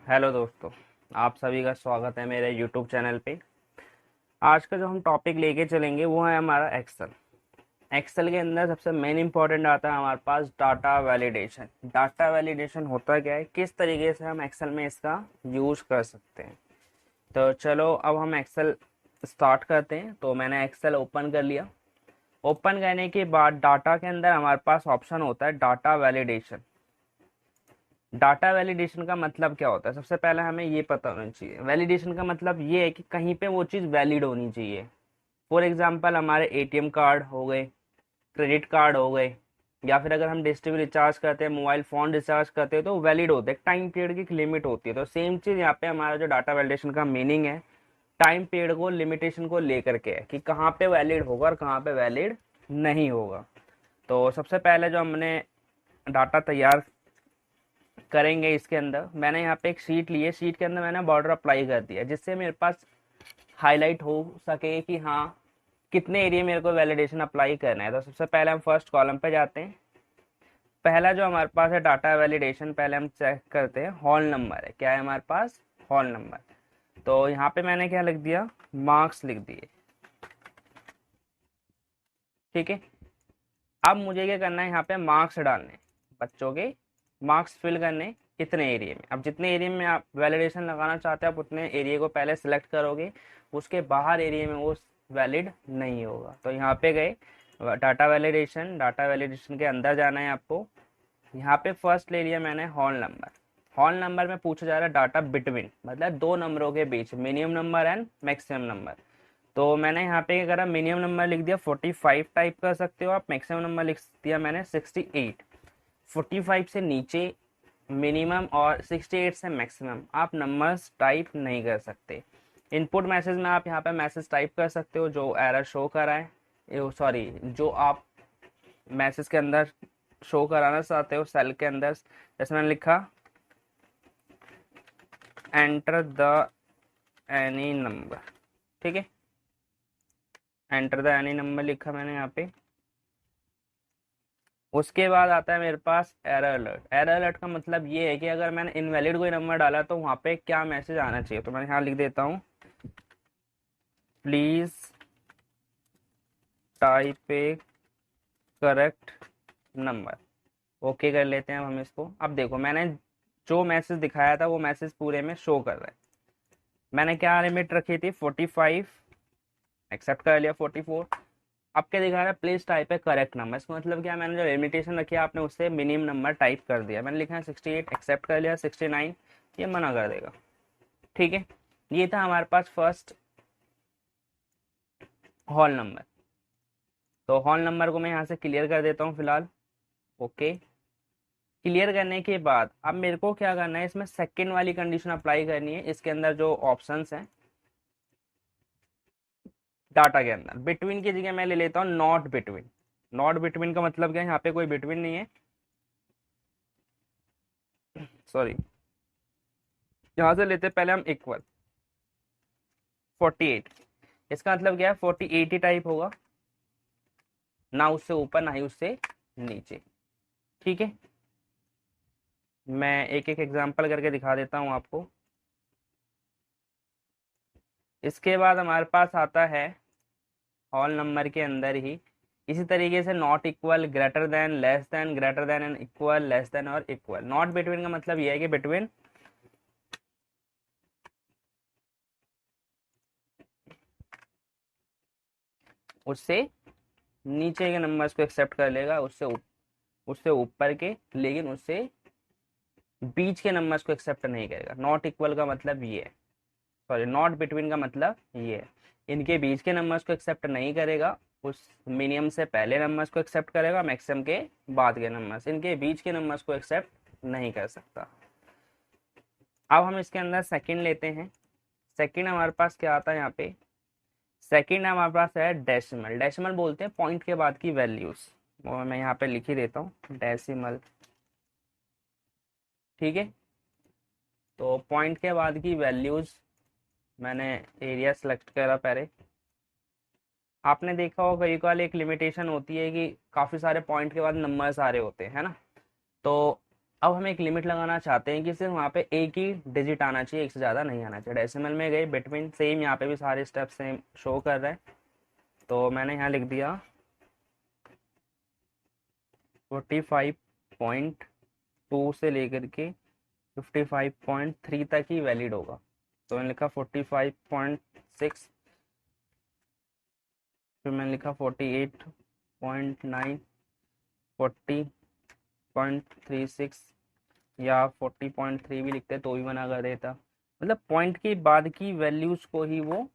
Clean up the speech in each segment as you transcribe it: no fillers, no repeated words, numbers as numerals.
Hello दोस्तों, आप सभी का स्वागत है मेरे यूट्यूब चैनल पे। आज का जो हम टॉपिक लेके चलेंगे वो है हमारा एक्सेल। एक्सेल के अंदर सबसे मेन इंपॉर्टेंट आता है हमारे पास डाटा वैलिडेशन। डाटा वैलिडेशन होता क्या है, किस तरीके से हम एक्सेल में इसका यूज कर सकते हैं। तो चलो अब हम एक्सेल स्टार्ट करते हैं। तो मैंने एक्सेल ओपन कर लिया। ओपन करने के बाद डाटा के अंदर हमारे पास ऑप्शन होता है डाटा वैलिडेशन। डाटा वैलिडेशन का मतलब क्या होता है, सबसे पहले हमें ये पता होना चाहिए। वैलिडेशन का मतलब ये है कि कहीं पे वो चीज़ वैलिड होनी चाहिए। फॉर एग्जांपल हमारे एटीएम कार्ड हो गए, क्रेडिट कार्ड हो गए, या फिर अगर हम डिश टीवी रिचार्ज करते हैं, मोबाइल फ़ोन रिचार्ज करते हैं, तो वैलिड होते हैं। टाइम पीरियड की एक लिमिट होती है। तो सेम चीज़ यहाँ पे हमारा जो डाटा वैलिडेशन का मीनिंग है, टाइम पीरियड को, लिमिटेशन को लेकर के है कि कहाँ पे वैलिड होगा और कहाँ पे वैलिड नहीं होगा। तो सबसे पहले जो हमने डाटा तैयार करेंगे, इसके अंदर मैंने यहाँ पे एक शीट ली है। शीट के अंदर मैंने बॉर्डर अप्लाई कर दिया जिससे मेरे पास हाईलाइट हो सके कि हाँ कितने एरिया मेरे को वैलिडेशन अप्लाई करना है। तो सबसे पहले हम फर्स्ट कॉलम पे जाते हैं। पहला जो हमारे पास है डाटा वैलिडेशन, पहले हम चेक करते हैं हॉल नंबर है। क्या है हमारे पास? Hall number. तो यहाँ पे मैंने क्या लिख दिया, मार्क्स लिख दिए। ठीक है, अब मुझे क्या करना है, यहाँ पे मार्क्स डालने, बच्चों के मार्क्स फिल करने कितने एरिया में। अब जितने एरिया में आप वैलिडेशन लगाना चाहते हैं आप उतने एरिया को पहले सिलेक्ट करोगे, उसके बाहर एरिया में वो वैलिड नहीं होगा। तो यहाँ पे गए डाटा वैलिडेशन। डाटा वैलिडेशन के अंदर जाना है आपको। यहाँ पे फर्स्ट ले लिया मैंने हॉल नंबर। हॉल नंबर में पूछा जा रहा है डाटा बिटवीन, मतलब दो नंबरों के बीच, minimum number and maximum number. तो मैंने यहाँ पे क्या करा, मिनिमम नंबर लिख दिया 45 टाइप कर सकते हो आप, मैक्सिमम नंबर लिख दिया मैंने 68। 45 से नीचे मिनिमम और 68 से मैक्सिमम आप नंबर्स टाइप नहीं कर सकते। इनपुट मैसेज में आप यहाँ पे मैसेज टाइप कर सकते हो जो एरर शो करा है, सॉरी जो आप मैसेज के अंदर शो कराना चाहते हो सेल के अंदर। जैसे मैंने लिखा एंटर द एनी नंबर। ठीक है, एंटर द एनी नंबर लिखा मैंने यहाँ पे। उसके बाद आता है मेरे पास एरर अलर्ट। एरर अलर्ट का मतलब ये है कि अगर मैंने इनवैलिड कोई नंबर डाला तो वहाँ पे क्या मैसेज आना चाहिए। तो मैं यहाँ लिख देता हूँ, please type A correct number. Okay कर लेते हैं अब हम इसको। अब देखो मैंने जो मैसेज दिखाया था वो मैसेज पूरे में शो कर रहा है। मैंने क्या लिमिट रखी थी, 45, एक्सेप्ट कर लिया 44। अब क्या दिखा रहा है, प्लीज टाइप है करेक्ट नंबर। इसका मतलब क्या, मैंने जो लिमिटेशन रखी है आपने उससे मिनिमम नंबर टाइप कर दिया। मैंने लिखा है 68, एक्सेप्ट कर लिया 69, ये मना कर देगा। ठीक है, ये था हमारे पास फर्स्ट हॉल नंबर। तो हॉल नंबर को मैं यहाँ से क्लियर कर देता हूँ फिलहाल। ओके, क्लियर करने के बाद अब मेरे को क्या करना है, इसमें सेकंड वाली कंडीशन अप्लाई करनी है। इसके अंदर जो ऑप्शंस हैं डाटा के अंदर, बिटवीन की जगह मैं ले लेता हूँ नॉट बिटवीन। नॉट बिटवीन का मतलब क्या है, यहाँ पे कोई बिटवीन नहीं है, सॉरी। यहाँ से लेते पहले हम इक्वल 48। इसका मतलब क्या है, 48 ही टाइप होगा, ना उससे ऊपर ना ही उससे नीचे। ठीक है, मैं एक एक एग्जांपल करके दिखा देता हूँ आपको। इसके बाद हमारे पास आता है हॉल नंबर के अंदर ही इसी तरीके से not equal, greater than, less than, greater than and equal, less than और इक्वल। नॉट बिटवीन का मतलब यह है कि बिटवीन उससे नीचे के नंबर्स को एक्सेप्ट कर लेगा, उससे ऊपर के, लेकिन उससे बीच के नंबर्स को एक्सेप्ट नहीं करेगा। नॉट इक्वल का मतलब ये है, सॉरी नॉट बिटवीन का मतलब ये है, इनके बीच के नंबर्स को एक्सेप्ट नहीं करेगा, उस मिनिमम से पहले नंबर्स को एक्सेप्ट करेगा, मैक्सिमम के बाद के नंबर्स, इनके बीच के नंबर्स को एक्सेप्ट नहीं कर सकता। अब हम इसके अंदर सेकंड लेते हैं। सेकंड हमारे पास क्या आता है, यहाँ पे सेकंड हमारे पास है डेसिमल। डेसिमल बोलते हैं पॉइंट के बाद की वैल्यूज, वो मैं यहाँ पे लिख ही देता हूँ डेसिमल। ठीक है, तो पॉइंट के बाद की वैल्यूज मैंने एरिया सेलेक्ट करा पहले। आपने देखा होगा कई बार एक लिमिटेशन होती है कि काफ़ी सारे पॉइंट के बाद नंबर्स आ रहे होते हैं, है ना। तो अब हम एक लिमिट लगाना चाहते हैं कि सिर्फ वहाँ पे एक ही डिजिट आना चाहिए, एक से ज़्यादा नहीं आना चाहिए। डेसिमल में गए बिटवीन, सेम यहाँ पे भी सारे स्टेप सेम शो कर रहे हैं। तो मैंने यहाँ लिख दिया 45.2 से लेकर के 55.3 तक ही वैलिड होगा। तो मैंने लिखा 45.6, फिर मैंने लिखा 48.9, 40.36 या 40.3 भी लिखते तो भी मना कर देता। मतलब पॉइंट के बाद की वैल्यूज को ही वो,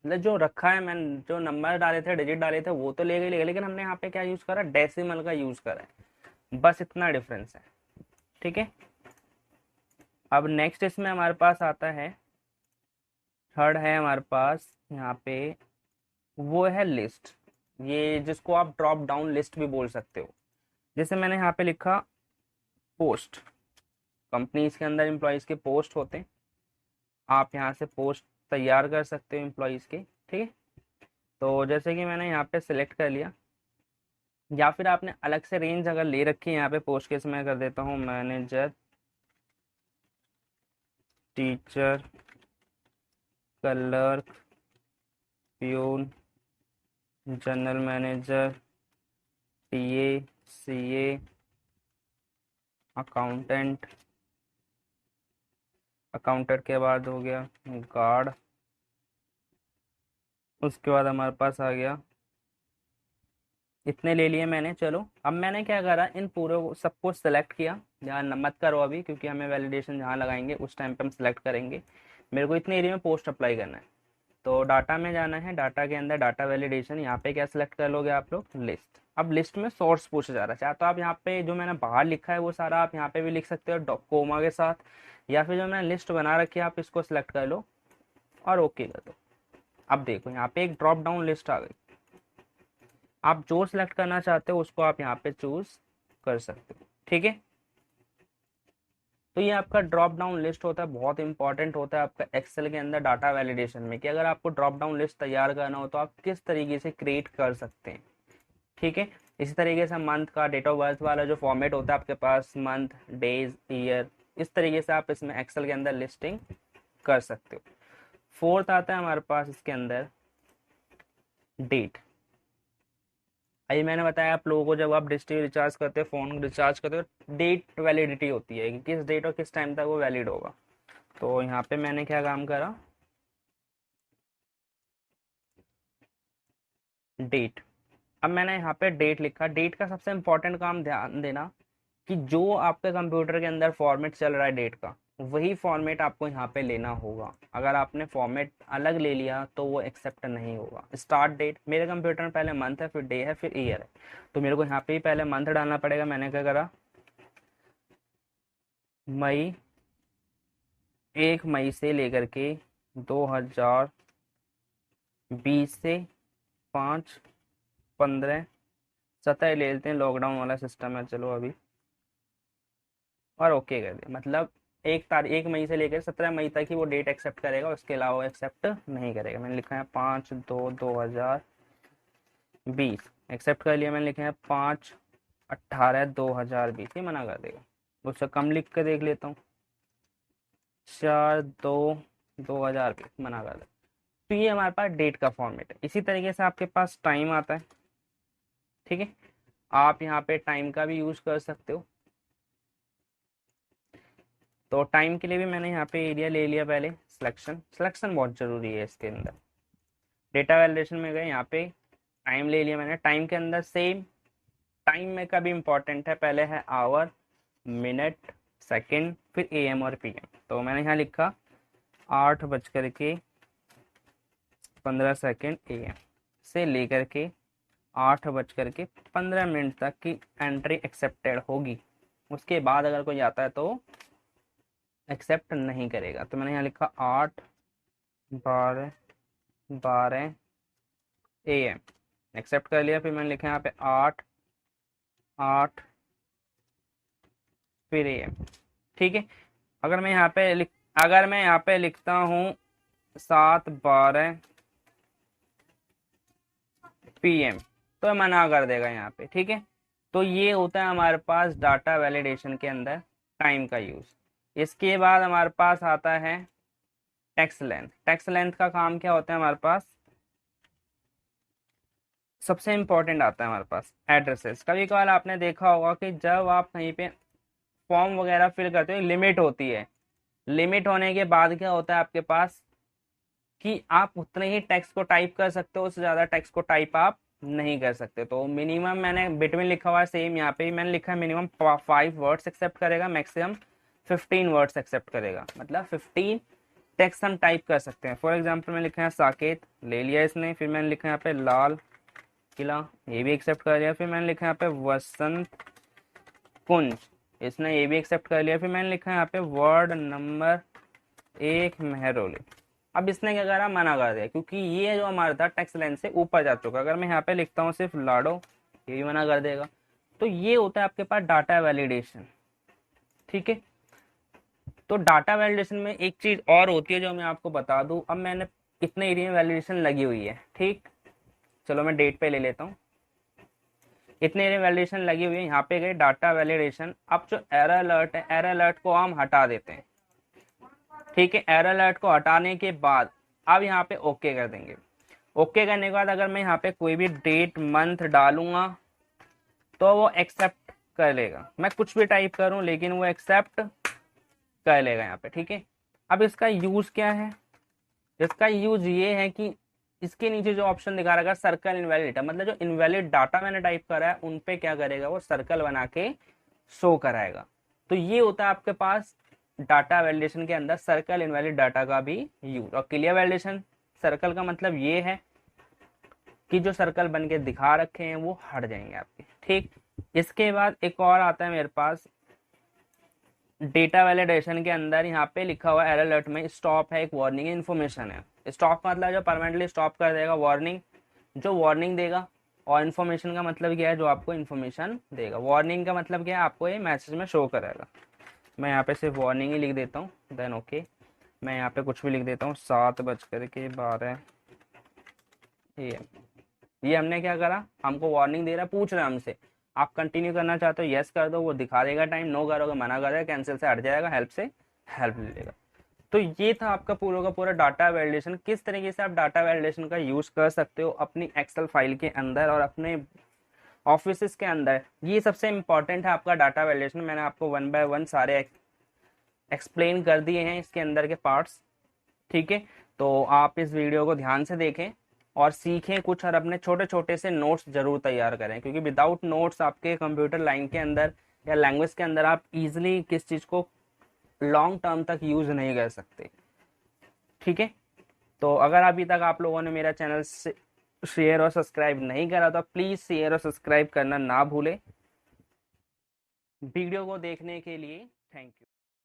मतलब जो रखा है, मैंने जो नंबर डाले थे, डिजिट डाले थे, वो तो ले गए, लेकिन हमने यहाँ पे क्या यूज करा, डेसिमल का यूज करा है। बस इतना डिफरेंस है। ठीक है। अब नेक्स्ट इसमें हमारे पास आता है, थर्ड है हमारे पास यहाँ पे, वो है लिस्ट। ये जिसको आप ड्रॉप डाउन लिस्ट भी बोल सकते हो। जैसे मैंने यहाँ पे लिखा पोस्ट, कंपनीज के अंदर एम्प्लॉयज़ के पोस्ट होते हैं, आप यहाँ से पोस्ट तैयार कर सकते हो एम्प्लॉयज़ के। ठीक है। तो जैसे कि मैंने यहाँ पे सिलेक्ट कर लिया, या फिर आपने अलग से रेंज अगर ले रखी है यहाँ पे पोस्ट के, मैं कर देता हूँ manager, teacher, clerk, peon, general manager, TA, CA, accountant, accountant के बाद हो गया गार्ड, उसके बाद हमारे पास आ गया, इतने ले लिए मैंने। चलो अब मैंने क्या करा, इन पूरे सबको सेलेक्ट किया। ध्यान मत करो अभी, क्योंकि हमें वैलिडेशन जहाँ लगाएंगे उस टाइम पे हम सेलेक्ट करेंगे। मेरे को इतने एरिया में पोस्ट अप्लाई करना है, तो डाटा में जाना है, डाटा के अंदर डाटा वैलिडेशन, यहाँ पे क्या सिलेक्ट कर लोगे आप लोग, लिस्ट। अब लिस्ट में सोर्स पूछा जा रहा है, चाहे तो आप यहाँ पे जो मैंने बाहर लिखा है वो सारा आप यहाँ पे भी लिख सकते हो कोमा के साथ, या फिर जो मैंने लिस्ट बना रखी है आप इसको सिलेक्ट कर लो और ओके कर दो। अब देखो यहाँ पे एक ड्रॉप डाउन लिस्ट आ गई, आप जो सिलेक्ट करना चाहते हो उसको आप यहाँ पे चूज कर सकते हो। ठीक है। तो ये आपका ड्रॉप डाउन लिस्ट होता है, बहुत इंपॉर्टेंट होता है आपका एक्सेल के अंदर डाटा वैलिडेशन में, कि अगर आपको ड्रॉप डाउन लिस्ट तैयार करना हो तो आप किस तरीके से क्रिएट कर सकते हैं। ठीक है। इसी तरीके से मंथ का डेट ऑफ बर्थ वाला जो फॉर्मेट होता है आपके पास, मंथ, डेज, ईयर, इस तरीके से आप इसमें एक्सेल के अंदर लिस्टिंग कर सकते हो। फोर्थ आता है हमारे पास इसके अंदर डेट। अभी मैंने बताया आप लोगों को, जब आप डिश रिचार्ज करते हो, फोन रिचार्ज करते हो, डेट वैलिडिटी होती है कि किस डेट और किस टाइम तक वो वैलिड होगा। तो यहाँ पे मैंने क्या काम करा, डेट। अब मैंने यहाँ पे डेट लिखा। डेट का सबसे इंपॉर्टेंट काम ध्यान देना कि जो आपके कंप्यूटर के अंदर फॉर्मेट चल रहा है डेट का, वही फॉर्मेट आपको यहाँ पे लेना होगा। अगर आपने फॉर्मेट अलग ले लिया तो वो एक्सेप्ट नहीं होगा। स्टार्ट डेट, मेरे कंप्यूटर में पहले मंथ है, फिर डे है, फिर ईयर है, तो मेरे को यहाँ पे ही पहले मंथ डालना पड़ेगा। मैंने क्या करा, मई, 1 मई से लेकर के 2020 से 5/15/17 ले लेते हैं, लॉकडाउन वाला सिस्टम है चलो अभी, और ओके कर दिया। मतलब 1 मई से लेकर 17 मई तक ही वो डेट एक्सेप्ट करेगा, उसके अलावा वो एक्सेप्ट नहीं करेगा। मैंने लिखा है 5/2/2020 एक्सेप्ट कर लिया। मैंने लिखा है 5/18/2020, ये मना कर देगा। उससे कम लिख कर देख लेता हूँ, 4/2/2020 मना कर देगा। तो ये हमारे पास डेट का फॉर्मेट है। इसी तरीके से आपके पास टाइम आता है। ठीक है। आप यहाँ पे टाइम का भी यूज कर सकते हो। तो टाइम के लिए भी मैंने यहाँ पे एरिया ले लिया। पहले सिलेक्शन, सिलेक्शन बहुत जरूरी है इसके अंदर। डेटा वैलिडेशन में गए, यहाँ पे टाइम ले लिया मैंने। टाइम के अंदर सेम, टाइम में का भी इंपॉर्टेंट है, पहले है आवर, मिनट, सेकंड, फिर एएम और पीएम। तो मैंने यहाँ लिखा 8:15 एएम से लेकर के 8:15 तक की एंट्री एक्सेप्टेड होगी। उसके बाद अगर कोई आता है तो एक्सेप्ट नहीं करेगा। तो मैंने यहाँ लिखा 8:12 एक्सेप्ट कर लिया। फिर मैंने लिखा यहाँ पे 8:08 फिर एएम। ठीक है। अगर मैं यहाँ पे लिखता हूँ 7:12 पीएम, तो मना कर देगा यहाँ पे। ठीक है। तो ये होता है हमारे पास डाटा वैलिडेशन के अंदर टाइम का यूज। इसके बाद हमारे पास आता है टेक्स्ट लेंथ। टेक्स्ट लेंथ का काम क्या होता है हमारे पास, सबसे इंपॉर्टेंट आता है हमारे पास एड्रेसेस। कभी कभार आपने देखा होगा कि जब आप कहीं पे फॉर्म वगैरह फिल करते हो लिमिट होती है, लिमिट होने के बाद क्या होता है आपके पास कि आप उतने ही टेक्स्ट को टाइप कर सकते हो, उससे ज़्यादा टेक्स्ट को टाइप आप नहीं कर सकते। तो मिनिमम मैंने बिटवीन लिखा हुआ है, सेम यहाँ पे भी मैंने लिखा है मिनिमम 5 वर्ड्स एक्सेप्ट करेगा, मैक्सिमम 15 वर्ड्स एक्सेप्ट करेगा, मतलब 15 टेक्स्ट हम टाइप कर सकते हैं। फॉर एग्जाम्पल मैंने लिखा है साकेत, ले लिया इसने, फिर मैंने लिखा है यहाँ पे लाल किला, ये भी एक्सेप्ट कर लिया, फिर मैंने लिखा है यहाँ पे वसंत कुंज, इसने ये भी एक्सेप्ट कर लिया, फिर मैंने लिखा है यहाँ पे वर्ड नंबर 1 मेहरौली। अब इसने क्या करा, मना कर दिया, क्योंकि ये जो हमारा था टेक्स्ट लेंथ से ऊपर जा चुका। अगर मैं यहाँ पे लिखता हूँ सिर्फ लाडो, ये भी मना कर देगा। तो ये होता है आपके पास डाटा वैलिडेशन, ठीक है। तो डाटा वैलिडेशन में एक चीज और होती है जो मैं आपको बता दूं। अब मैंने कितने एरिया में वैलिडेशन लगी हुई है, ठीक, चलो मैं डेट पे ले लेता हूँ। इतने एरिया वैलिडेशन लगी हुई है, यहाँ पे गए डाटा वैलिडेशन। अब जो एरर अलर्ट है, एरर अलर्ट को हम हटा देते हैं, ठीक है। एरर अलर्ट को हटाने के बाद अब यहाँ पे ओके कर देंगे। ओके करने के बाद अगर मैं यहाँ पे कोई भी डेट मंथ डालूंगा तो वो एक्सेप्ट कर लेगा। मैं कुछ भी टाइप करूं लेकिन वो एक्सेप्ट कर लेगा यहाँ पे, ठीक है। अब इसका यूज क्या है, इसका यूज ये है कि इसके नीचे जो ऑप्शन दिखा रहा है सर्कल इनवैलिड डाटा, मतलब जो इनवैलिड डाटा मैंने टाइप करा है उन पे क्या करेगा, वो सर्कल बना के शो कराएगा। तो ये होता है आपके पास डाटा वैलिडेशन के अंदर सर्कल इनवैलिड डाटा का भी यूज। और क्लियर वैलिडेशन, सर्कल का मतलब ये है कि जो सर्कल बन के दिखा रखे हैं वो हट जाएंगे आपके, ठीक। इसके बाद एक और आता है मेरे पास डेटा वैलिडेशन के अंदर, यहाँ पे लिखा हुआ एरर अलर्ट में स्टॉप है, एक वार्निंग इन्फॉर्मेशन है। स्टॉप मतलब जो परमानेंटली स्टॉप कर देगा, वार्निंग जो वार्निंग देगा, और इन्फॉर्मेशन का मतलब क्या है, जो आपको इन्फॉर्मेशन देगा। वार्निंग का मतलब क्या है, आपको ये मैसेज में शो करेगा। मैं यहाँ पे सिर्फ वार्निंग ही लिख देता हूँ, देन ओके। मैं यहाँ पे कुछ भी लिख देता हूँ, 7:12 ये हमने क्या करा, हमको वार्निंग दे रहा है, पूछ रहा है हमसे आप कंटिन्यू करना चाहते हो, यस कर दो, वो दिखा देगा टाइम, नो करोगे मना कर देगा, कैंसिल से हट जाएगा, हेल्प से हेल्प ले लेगा। तो ये था आपका पूरा का पूरा डाटा वैलिडेशन। किस तरीके से आप डाटा वैलिडेशन का यूज कर सकते हो अपनी एक्सेल फाइल के अंदर और अपने ऑफिस के अंदर, ये सबसे इंपॉर्टेंट है आपका डाटा वैलिडेशन। मैंने आपको 1 बाय 1 सारे एक्सप्लेन कर दिए हैं इसके अंदर के पार्ट्स, ठीक है। तो आप इस वीडियो को ध्यान से देखें और सीखें कुछ, और अपने छोटे छोटे से नोट्स जरूर तैयार करें, क्योंकि विदाउट नोट्स आपके कंप्यूटर लाइन के अंदर या लैंग्वेज के अंदर आप इजीली किस चीज़ को लॉन्ग टर्म तक यूज नहीं कर सकते, ठीक है। तो अगर अभी तक आप लोगों ने मेरा चैनल शेयर और सब्सक्राइब नहीं करा तो प्लीज़ शेयर और सब्सक्राइब करना ना भूलें। वीडियो को देखने के लिए थैंक यू।